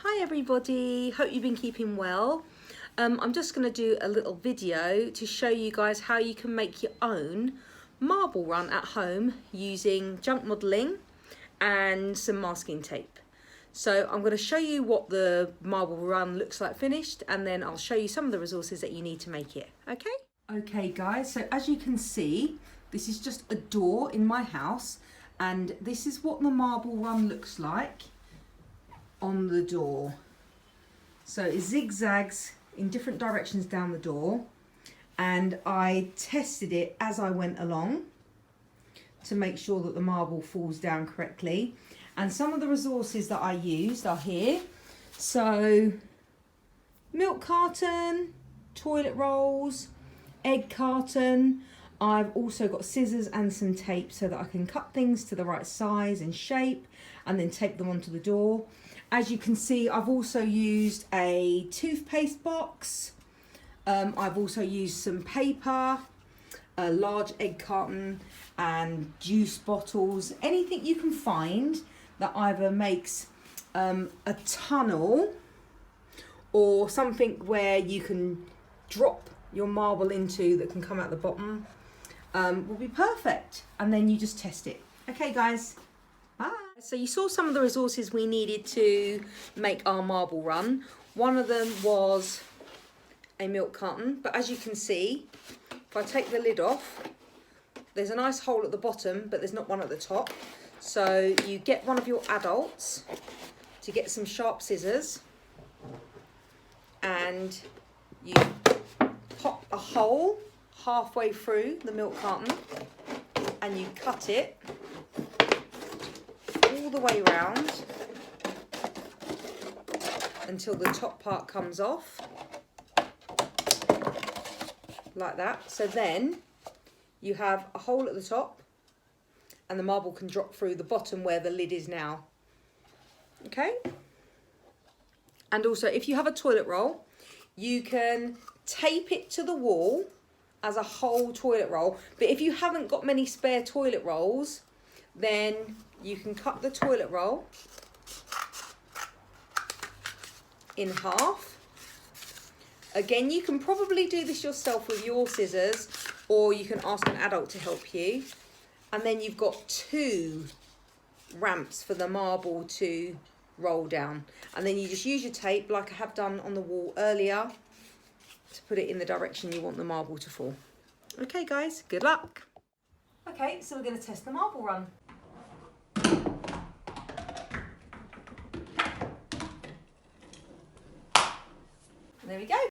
Hi everybody, hope you've been keeping well. I'm just going to do a little video to show you guys how you can make your own marble run at home using junk modelling and some masking tape. So I'm going to show you what the marble run looks like finished, and then I'll show you some of the resources that you need to make it, okay? Okay guys, so as you can see, this is just a door in my house, and this is what the marble run looks like on the door. So it zigzags in different directions down the door, and I tested it as I went along to make sure that the marble falls down correctly. And some of the resources that I used are here. So milk carton, toilet rolls, egg carton. I've also got scissors and some tape so that I can cut things to the right size and shape and then tape them onto the door. As you can see, I've also used a toothpaste box. I've also used some paper, a large egg carton and juice bottles. Anything you can find that either makes a tunnel or something where you can drop your marble into that can come out the bottom will be perfect. And then you just test it. Okay guys, bye. So you saw some of the resources we needed to make our marble run. One of them was a milk carton, but as you can see, if I take the lid off, there's a nice hole at the bottom, but there's not one at the top. So you get one of your adults to get some sharp scissors, and you pop a hole halfway through the milk carton and you cut it all the way round until the top part comes off, like that. So then you have a hole at the top and the marble can drop through the bottom where the lid is now. Okay? And also, if you have a toilet roll, you can tape it to the wall as a whole toilet roll. But if you haven't got many spare toilet rolls, then you can cut the toilet roll in half. Again, you can probably do this yourself with your scissors, or you can ask an adult to help you. And then you've got two ramps for the marble to roll down. And then you just use your tape, like I have done on the wall earlier, to put it in the direction you want the marble to fall. Okay guys, good luck. Okay, so we're going to test the marble run. There we go.